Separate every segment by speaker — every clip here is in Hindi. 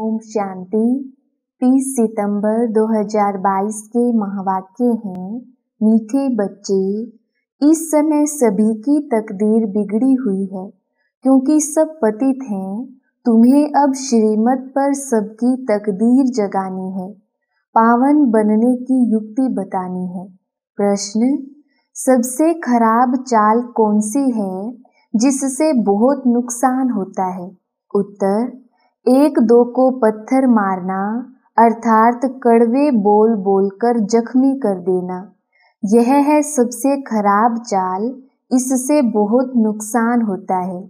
Speaker 1: ओम शांति। 30 सितंबर 2022 के महावाक्य हैं, मीठे बच्चे, इस समय सभी की तकदीर बिगड़ी हुई है क्योंकि सब पतित हैं। तुम्हें अब श्रीमत पर सबकी तकदीर जगानी है, पावन बनने की युक्ति बतानी है। प्रश्न, सबसे खराब चाल कौन सी है जिससे बहुत नुकसान होता है? उत्तर, एक दो को पत्थर मारना अर्थात कड़वे बोल बोलकर जख्मी कर देना, यह है सबसे खराब चाल। इससे बहुत नुकसान होता है।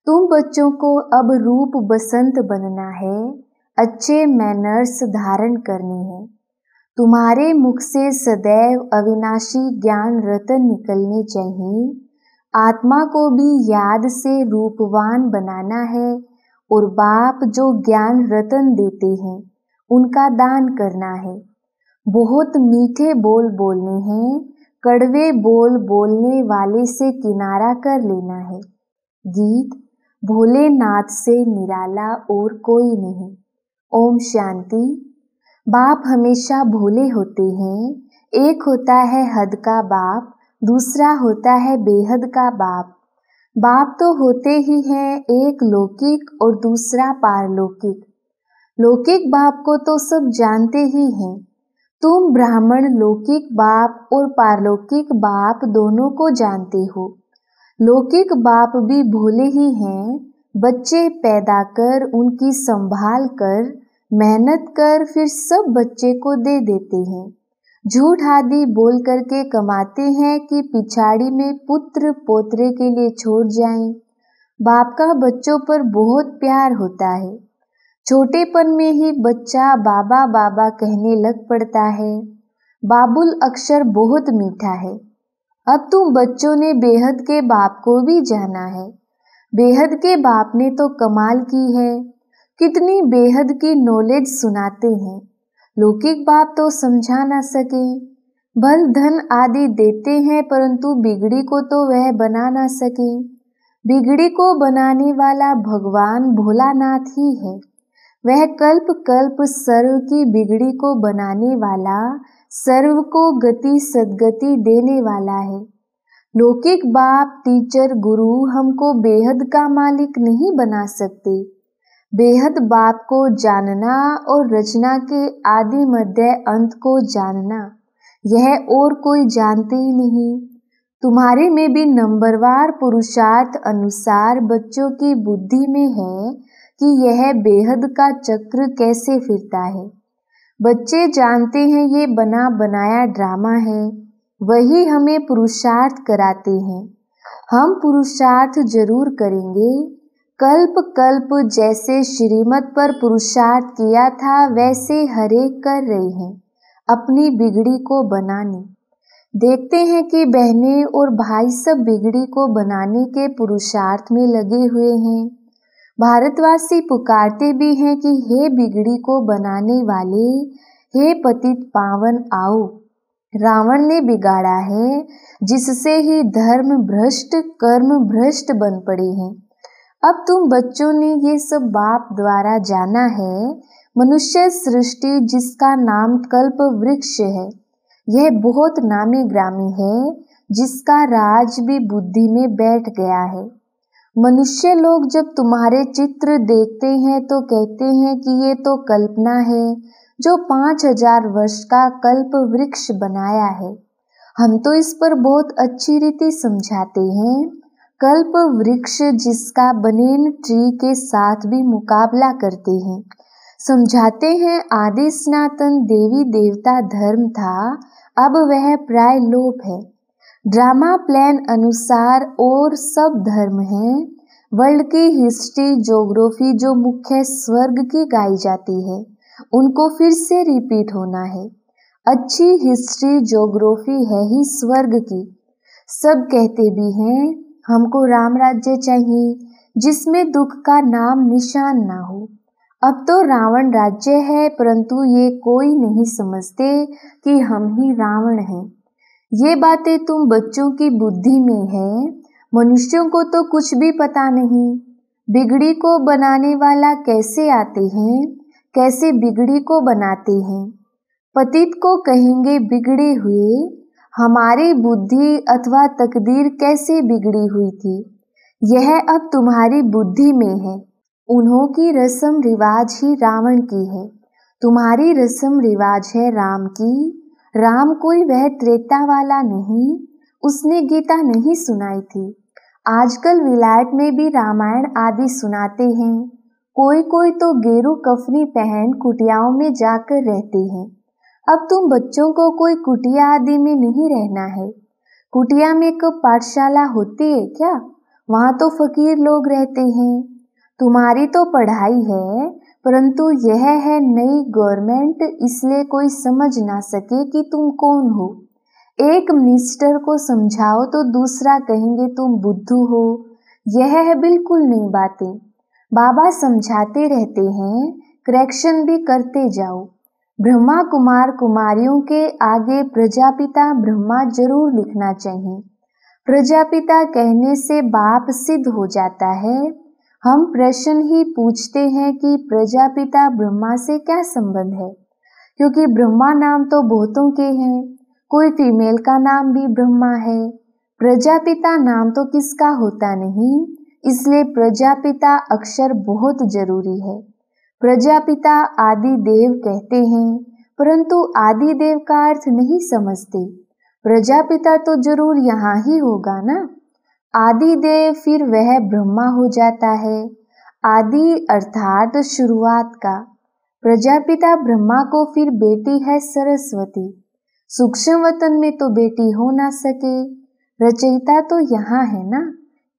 Speaker 1: तुम बच्चों को अब रूप बसंत बनना है, अच्छे मैनर्स धारण करने हैं। तुम्हारे मुख से सदैव अविनाशी ज्ञान रतन निकलने चाहिए। आत्मा को भी याद से रूपवान बनाना है और बाप जो ज्ञान रतन देते हैं उनका दान करना है। बहुत मीठे बोल बोलने हैं, कड़वे बोल बोलने वाले से किनारा कर लेना है। गीत, भोलेनाथ से निराला और कोई नहीं। ओम शांति। बाप हमेशा भोले होते हैं। एक होता है हद का बाप, दूसरा होता है बेहद का बाप। बाप तो होते ही हैं, एक लौकिक और दूसरा पारलौकिक। लौकिक बाप को तो सब जानते ही हैं। तुम ब्राह्मण लौकिक बाप और पारलौकिक बाप दोनों को जानते हो। लौकिक बाप भी भोले ही हैं। बच्चे पैदा कर, उनकी संभाल कर, मेहनत कर, फिर सब बच्चे को दे देते हैं। झूठ आदि बोल करके कमाते हैं कि पिछाड़ी में पुत्र पोतरे के लिए छोड़ जाएं। बाप का बच्चों पर बहुत प्यार होता है। छोटेपन में ही बच्चा बाबा बाबा कहने लग पड़ता है। बाबुल अक्षर बहुत मीठा है। अब तुम बच्चों ने बेहद के बाप को भी जाना है। बेहद के बाप ने तो कमाल की है, कितनी बेहद की नॉलेज सुनाते हैं। लौकिक बाप तो समझा ना सके। बल धन आदि देते हैं परंतु बिगड़ी को तो वह बना ना सके। बिगड़ी को बनाने वाला भगवान भोलानाथ ही है। वह कल्प कल्प सर्व की बिगड़ी को बनाने वाला, सर्व को गति सद्गति देने वाला है। लौकिक बाप टीचर गुरु हमको बेहद का मालिक नहीं बना सकते। बेहद बाप को जानना और रचना के आदि मध्य अंत को जानना, यह और कोई जानते ही नहीं। तुम्हारे में भी नंबरवार पुरुषार्थ अनुसार बच्चों की बुद्धि में है कि यह बेहद का चक्र कैसे फिरता है। बच्चे जानते हैं ये बना बनाया ड्रामा है, वही हमें पुरुषार्थ कराते हैं। हम पुरुषार्थ जरूर करेंगे। कल्प कल्प जैसे श्रीमत पर पुरुषार्थ किया था वैसे हरेक कर रहे हैं अपनी बिगड़ी को बनाने। देखते हैं कि बहनें और भाई सब बिगड़ी को बनाने के पुरुषार्थ में लगे हुए हैं। भारतवासी पुकारते भी हैं कि हे बिगड़ी को बनाने वाले, हे पतित पावन आओ। रावण ने बिगाड़ा है जिससे ही धर्म भ्रष्ट कर्म भ्रष्ट बन पड़े हैं। अब तुम बच्चों ने ये सब बाप द्वारा जाना है। मनुष्य सृष्टि जिसका नाम कल्प वृक्ष है, यह बहुत नामी ग्रामी है, जिसका राज भी बुद्धि में बैठ गया है। मनुष्य लोग जब तुम्हारे चित्र देखते हैं तो कहते हैं कि ये तो कल्पना है जो 5000 वर्ष का कल्प वृक्ष बनाया है। हम तो इस पर बहुत अच्छी रीति समझाते हैं। कल्प वृक्ष जिसका बनेन ट्री के साथ भी मुकाबला करते हैं। समझाते हैं आदि सनातन देवी देवता धर्म था, अब वह प्राय लोप है। ड्रामा प्लान अनुसार और सब धर्म हैं। वर्ल्ड की हिस्ट्री ज्योग्राफी जो मुख्य स्वर्ग की गाई जाती है, उनको फिर से रिपीट होना है। अच्छी हिस्ट्री ज्योग्राफी है ही स्वर्ग की। सब कहते भी हैं हमको राम राज्य चाहिए जिसमें दुख का नाम निशान ना हो। अब तो रावण राज्य है परंतु ये कोई नहीं समझते कि हम ही रावण हैं। ये बातें तुम बच्चों की बुद्धि में है। मनुष्यों को तो कुछ भी पता नहीं। बिगड़ी को बनाने वाला कैसे आते हैं, कैसे बिगड़ी को बनाते हैं। पतित को कहेंगे बिगड़े हुए, हमारी बुद्धि अथवा तकदीर कैसे बिगड़ी हुई थी, यह अब तुम्हारी बुद्धि में है। उन्हों की रस्म रिवाज ही रावण की है, तुम्हारी रस्म रिवाज है राम की। राम कोई वह त्रेता वाला नहीं, उसने गीता नहीं सुनाई थी। आजकल विलायत में भी रामायण आदि सुनाते हैं। कोई कोई तो गेरू कफनी पहन कुटियाओं में जाकर रहते हैं। अब तुम बच्चों को कोई कुटिया आदि में नहीं रहना है। कुटिया में कब पाठशाला होती है क्या? वहाँ तो फकीर लोग रहते हैं। तुम्हारी तो पढ़ाई है, परंतु यह है नई गवर्नमेंट, इसलिए कोई समझ ना सके कि तुम कौन हो। एक मिनिस्टर को समझाओ तो दूसरा कहेंगे तुम बुद्धू हो। यह है बिल्कुल नई बातें। बाबा समझाते रहते हैं, करेक्शन भी करते जाओ। ब्रह्मा कुमार कुमारियों के आगे प्रजापिता ब्रह्मा जरूर लिखना चाहिए। प्रजापिता कहने से बाप सिद्ध हो जाता है। हम प्रश्न ही पूछते हैं कि प्रजापिता ब्रह्मा से क्या संबंध है, क्योंकि ब्रह्मा नाम तो बहुतों के हैं। कोई फीमेल का नाम भी ब्रह्मा है। प्रजापिता नाम तो किसका होता नहीं, इसलिए प्रजापिता अक्षर बहुत जरूरी है। प्रजापिता आदि देव कहते हैं, परंतु आदि देव का अर्थ नहीं समझते। प्रजापिता तो जरूर यहाँ ही होगा ना। आदि देव फिर वह ब्रह्मा हो जाता है। आदि अर्थात शुरुआत का। प्रजापिता ब्रह्मा को फिर बेटी है सरस्वती। सूक्ष्म वतन में तो बेटी हो ना सके। रचयिता तो यहाँ है ना।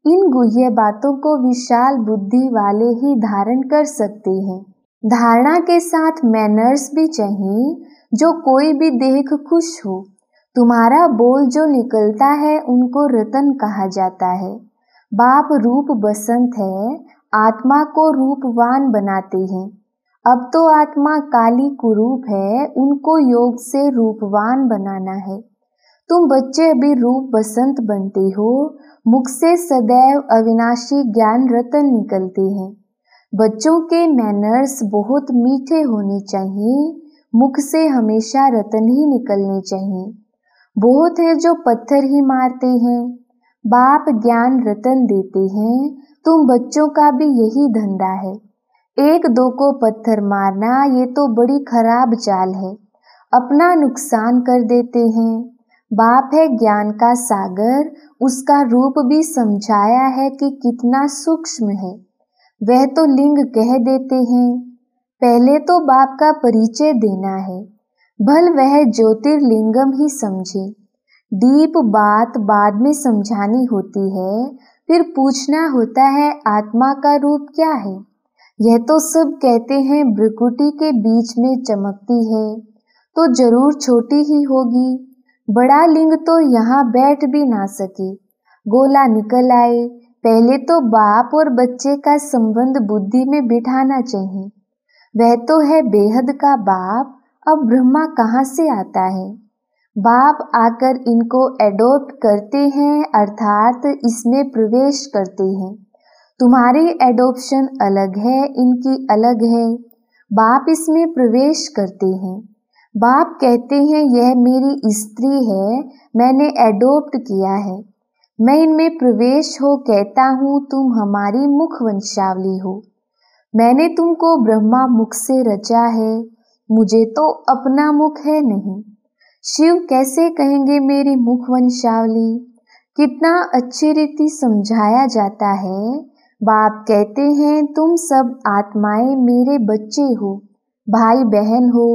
Speaker 1: इन गुह्य बातों को विशाल बुद्धि वाले ही धारण कर सकते हैं। धारणा के साथ मैनर्स भी चाहिए, जो कोई भी देख खुश हो। तुम्हारा बोल जो निकलता है उनको रतन कहा जाता है। बाप रूप बसंत है, आत्मा को रूपवान बनाते हैं। अब तो आत्मा काली कुरूप है, उनको योग से रूपवान बनाना है। तुम बच्चे अभी रूप बसंत बनते हो। मुख से सदैव अविनाशी ज्ञान रतन निकलते हैं। बच्चों के मैनर्स बहुत मीठे होने चाहिए। मुख से हमेशा रतन ही निकलने चाहिए। बहुत है जो पत्थर ही मारते हैं। बाप ज्ञान रतन देते हैं। तुम बच्चों का भी यही धंधा है। एक दो को पत्थर मारना ये तो बड़ी खराब चाल है। अपना नुकसान कर देते हैं। बाप है ज्ञान का सागर, उसका रूप भी समझाया है कि कितना सूक्ष्म है। वह तो लिंग कह देते हैं। पहले तो बाप का परिचय देना है, भल वह ज्योतिर्लिंगम ही समझे। डीप बात बाद में समझानी होती है, फिर पूछना होता है आत्मा का रूप क्या है। यह तो सब कहते हैं भ्रुकुटी के बीच में चमकती है, तो जरूर छोटी ही होगी। बड़ा लिंग तो यहाँ बैठ भी ना सके, गोला निकल आए। पहले तो बाप और बच्चे का संबंध बुद्धि में बिठाना चाहिए। वह तो है बेहद का बाप, अब ब्रह्मा कहाँ से आता है। बाप आकर इनको एडॉप्ट करते हैं, अर्थात इसमें प्रवेश करते हैं। तुम्हारी एडॉप्शन अलग है, इनकी अलग है। बाप इसमें प्रवेश करते हैं। बाप कहते हैं यह मेरी स्त्री है, मैंने एडॉप्ट किया है। मैं इनमें प्रवेश हो कहता हूँ तुम हमारी मुख वंशावली हो। मैंने तुमको ब्रह्मा मुख से रचा है, मुझे तो अपना मुख है नहीं। शिव कैसे कहेंगे मेरी मुख वंशावली। कितना अच्छी रीति समझाया जाता है। बाप कहते हैं तुम सब आत्माएं मेरे बच्चे हो, भाई बहन हो।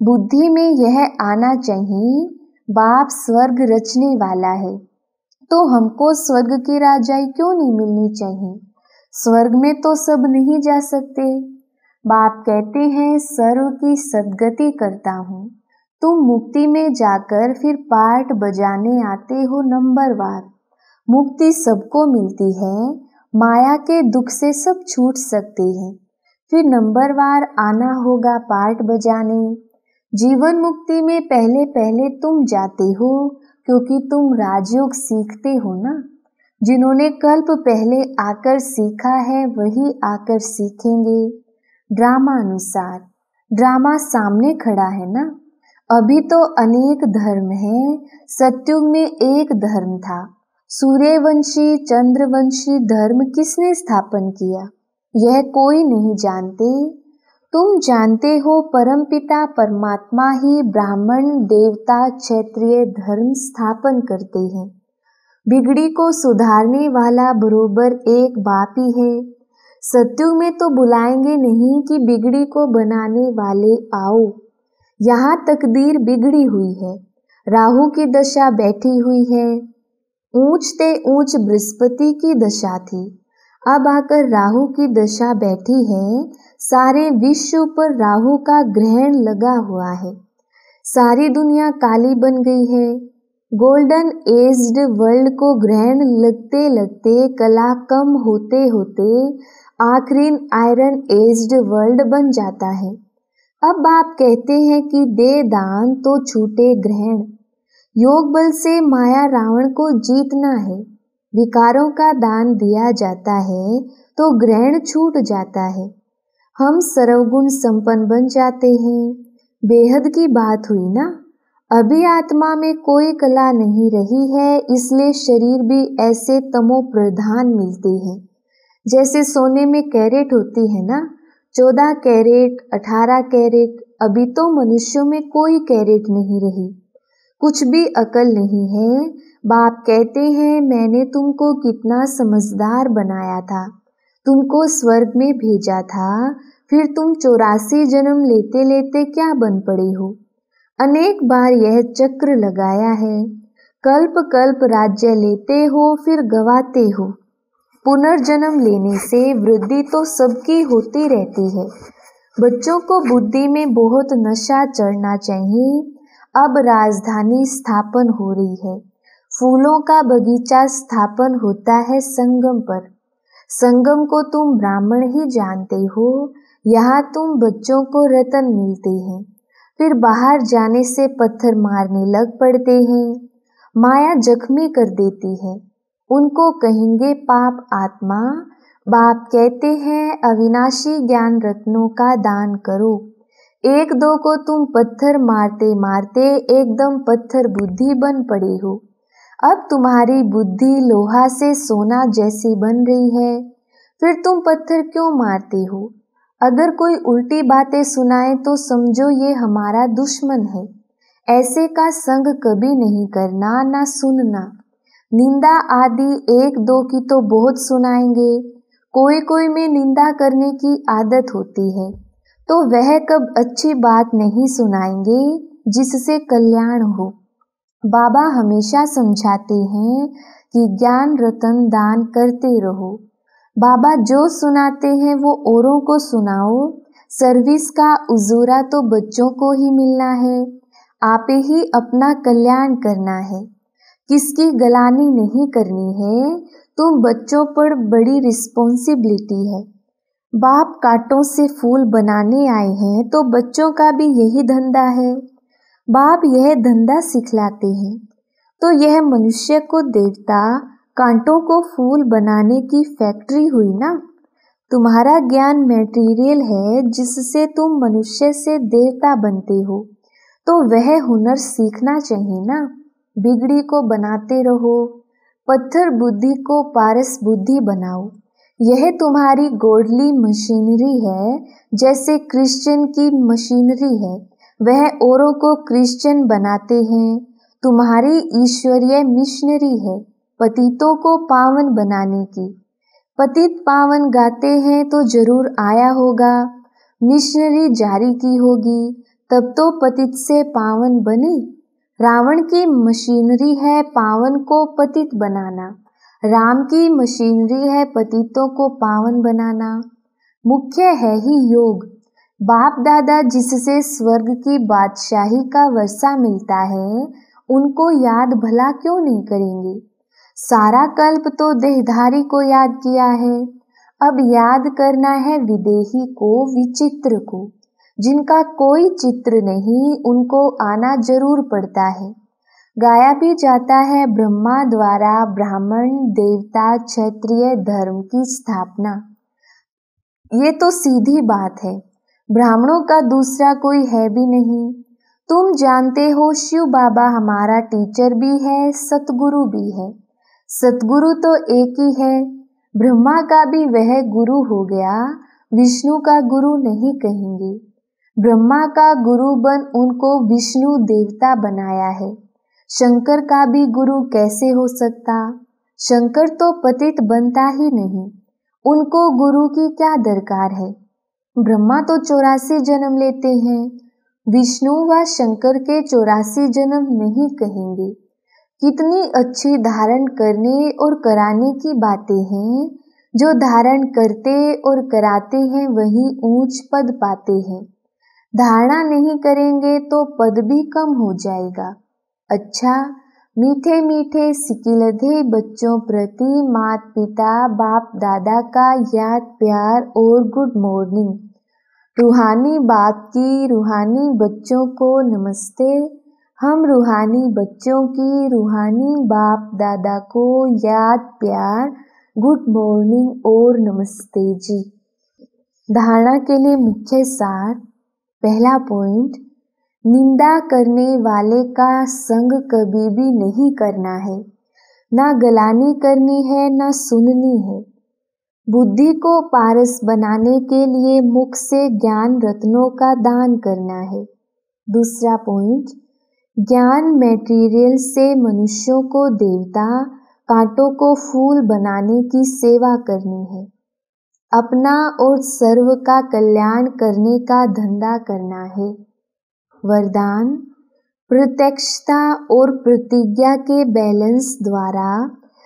Speaker 1: बुद्धि में यह आना चाहिए, बाप स्वर्ग रचने वाला है, तो हमको स्वर्ग की राजाई क्यों नहीं मिलनी चाहिए। स्वर्ग में तो सब नहीं जा सकते। बाप कहते हैं सर्व की सद्गति करता हूँ। तुम मुक्ति में जाकर फिर पाठ बजाने आते हो नंबरवार। मुक्ति सबको मिलती है, माया के दुख से सब छूट सकते हैं। फिर नंबरवार आना होगा पाठ बजाने। जीवन मुक्ति में पहले पहले तुम जाते हो, क्योंकि तुम राजयोग सीखते हो ना। जिन्होंने कल्प पहले आकर सीखा है वही आकर सीखेंगे। ड्रामानुसार। ड्रामा सामने खड़ा है ना। अभी तो अनेक धर्म हैं, सतयुग में एक धर्म था। सूर्यवंशी चंद्रवंशी धर्म किसने स्थापन किया, यह कोई नहीं जानते। तुम जानते हो परमपिता परमात्मा ही ब्राह्मण देवता क्षत्रिय धर्म स्थापन करते हैं। बिगड़ी को सुधारने वाला बरोबर एक बाप ही है। सतयुग में तो बुलाएंगे नहीं कि बिगड़ी को बनाने वाले आओ। यहाँ तकदीर बिगड़ी हुई है, राहु की दशा बैठी हुई है। ऊंचते ऊंच बृहस्पति की दशा थी, अब आकर राहु की दशा बैठी है। सारे विश्व पर राहु का ग्रहण लगा हुआ है। सारी दुनिया काली बन गई है। गोल्डन एज्ड वर्ल्ड को ग्रहण लगते लगते कला कम होते होते आखिरी आयरन एज्ड वर्ल्ड बन जाता है। अब आप कहते हैं कि दे दान तो छूटे ग्रहण। योग बल से माया रावण को जीतना है। विकारों का दान दिया जाता है तो ग्रहण छूट जाता है। हम सर्वगुण संपन्न बन जाते हैं। बेहद की बात हुई ना। अभी आत्मा में कोई कला नहीं रही है, इसलिए शरीर भी ऐसे तमो प्रधान मिलते हैं। जैसे सोने में कैरेट होती है ना, 14 कैरेट 18 कैरेट। अभी तो मनुष्यों में कोई कैरेट नहीं रही, कुछ भी अकल नहीं है। बाप कहते हैं मैंने तुमको कितना समझदार बनाया था, तुमको स्वर्ग में भेजा था, फिर तुम 84 जन्म लेते लेते क्या बन पड़े हो। अनेक बार यह चक्र लगाया है। कल्प कल्प राज्य लेते हो फिर गवाते हो। पुनर्जन्म लेने से वृद्धि तो सबकी होती रहती है। बच्चों को बुद्धि में बहुत नशा चढ़ना चाहिए। अब राजधानी स्थापन हो रही है। फूलों का बगीचा स्थापन होता है संगम पर। संगम को तुम ब्राह्मण ही जानते हो। यहाँ तुम बच्चों को रतन मिलते हैं, फिर बाहर जाने से पत्थर मारने लग पड़ते हैं। माया जख्मी कर देती है, उनको कहेंगे पाप आत्मा। बाप कहते हैं अविनाशी ज्ञान रत्नों का दान करो। एक दो को तुम पत्थर मारते मारते एकदम पत्थर बुद्धि बन पड़े हो। अब तुम्हारी बुद्धि लोहा से सोना जैसी बन रही है, फिर तुम पत्थर क्यों मारते हो। अगर कोई उल्टी बातें सुनाए तो समझो ये हमारा दुश्मन है। ऐसे का संग कभी नहीं करना, ना सुनना। निंदा आदि एक दो की तो बहुत सुनाएंगे। कोई कोई में निंदा करने की आदत होती है, तो वह कब अच्छी बात नहीं सुनाएंगे जिससे कल्याण हो। बाबा हमेशा समझाते हैं कि ज्ञान रतन दान करते रहो। बाबा जो सुनाते हैं वो औरों को सुनाओ। सर्विस का उजूरा तो बच्चों को ही मिलना है। आप ही अपना कल्याण करना है, किसकी गलानी नहीं करनी है। तुम बच्चों पर बड़ी रिस्पॉन्सिबिलिटी है। बाप कांटों से फूल बनाने आए हैं तो बच्चों का भी यही धंधा है। बाप यह धंधा सिखलाते हैं, तो यह मनुष्य को देवता, कांटों को फूल बनाने की फैक्ट्री हुई ना। तुम्हारा ज्ञान मटेरियल है जिससे तुम मनुष्य से देवता बनते हो, तो वह हुनर सीखना चाहिए ना। बिगड़ी को बनाते रहो, पत्थर बुद्धि को पारस बुद्धि बनाओ। यह तुम्हारी गॉडली मशीनरी है। जैसे क्रिश्चियन की मशीनरी है, वह औरों को क्रिश्चियन बनाते हैं। तुम्हारी ईश्वरीय मिशनरी है पतितों को पावन बनाने की। पतित पावन गाते हैं तो जरूर आया होगा, मिशनरी जारी की होगी, तब तो पतित से पावन बने। रावण की मशीनरी है पावन को पतित बनाना, राम की मशीनरी है पतितों को पावन बनाना। मुख्य है ही योग। बाप दादा जिससे स्वर्ग की बादशाही का वर्षा मिलता है, उनको याद भला क्यों नहीं करेंगे। सारा कल्प तो देहधारी को याद किया है, अब याद करना है विदेही को, विचित्र को। जिनका कोई चित्र नहीं उनको आना जरूर पड़ता है। गाया भी जाता है ब्रह्मा द्वारा ब्राह्मण देवता क्षत्रिय धर्म की स्थापना। ये तो सीधी बात है, ब्राह्मणों का दूसरा कोई है भी नहीं। तुम जानते हो शिव बाबा हमारा टीचर भी है, सतगुरु भी है। सतगुरु तो एक ही है, ब्रह्मा का भी वह गुरु हो गया, विष्णु का गुरु नहीं कहेंगे। ब्रह्मा का गुरु बन उनको विष्णु देवता बनाया है। शंकर का भी गुरु कैसे हो सकता? शंकर तो पतित बनता ही नहीं, उनको गुरु की क्या दरकार है। ब्रह्मा तो 84 जन्म लेते हैं, विष्णु व शंकर के 84 जन्म नहीं कहेंगे। कितनी अच्छी धारण करने और कराने की बातें हैं। जो धारण करते और कराते हैं वही ऊंच पद पाते हैं। धारणा नहीं करेंगे तो पद भी कम हो जाएगा। अच्छा, मीठे मीठे सिकिलधे बच्चों प्रति माता पिता बाप दादा का याद प्यार और गुड मॉर्निंग। रूहानी बाप की रूहानी बच्चों को नमस्ते। हम रूहानी बच्चों की रूहानी बाप दादा को याद प्यार गुड मॉर्निंग और नमस्ते जी। धारणा के लिए मुख्य सार। पहला पॉइंट, निंदा करने वाले का संग कभी भी नहीं करना है। ना गलानी करनी है ना सुननी है। बुद्धि को पारस बनाने के लिए मुख से ज्ञान रत्नों का दान करना है। दूसरा पॉइंट, ज्ञान मटेरियल से मनुष्यों को देवता, कांटों को फूल बनाने की सेवा करनी है। अपना और सर्व का कल्याण करने का धंधा करना है। वरदान, प्रत्यक्षता और प्रतिज्ञा के बैलेंस द्वारा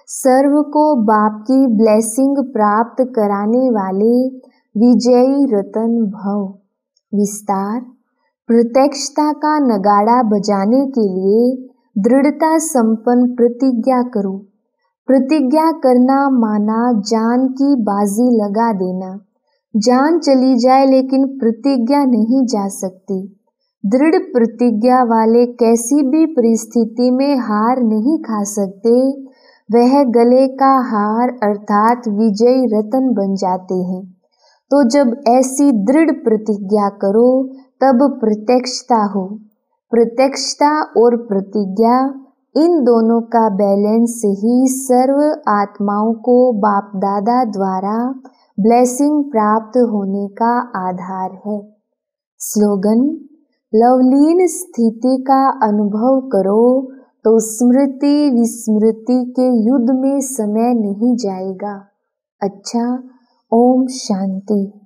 Speaker 1: सर्व को बाप की ब्लेसिंग प्राप्त कराने वाले विजयी रतन भव। विस्तार, प्रत्यक्षता का नगाड़ा बजाने के लिए दृढ़ता संपन्न प्रतिज्ञा करो। प्रतिज्ञा करना माना जान की बाजी लगा देना। जान चली जाए लेकिन प्रतिज्ञा नहीं जा सकती। दृढ़ प्रतिज्ञा वाले कैसी भी परिस्थिति में हार नहीं खा सकते। वह गले का हार अर्थात विजयी रतन बन जाते हैं। तो जब ऐसी दृढ़ प्रतिज्ञा करो तब प्रत्यक्षता हो। प्रत्यक्षता और प्रतिज्ञा, इन दोनों का बैलेंस ही सर्व आत्माओं को बाप दादा द्वारा ब्लेसिंग प्राप्त होने का आधार है। स्लोगन, लवलीन स्थिति का अनुभव करो तो स्मृति विस्मृति के युद्ध में समय नहीं जाएगा। अच्छा, ओम शांति।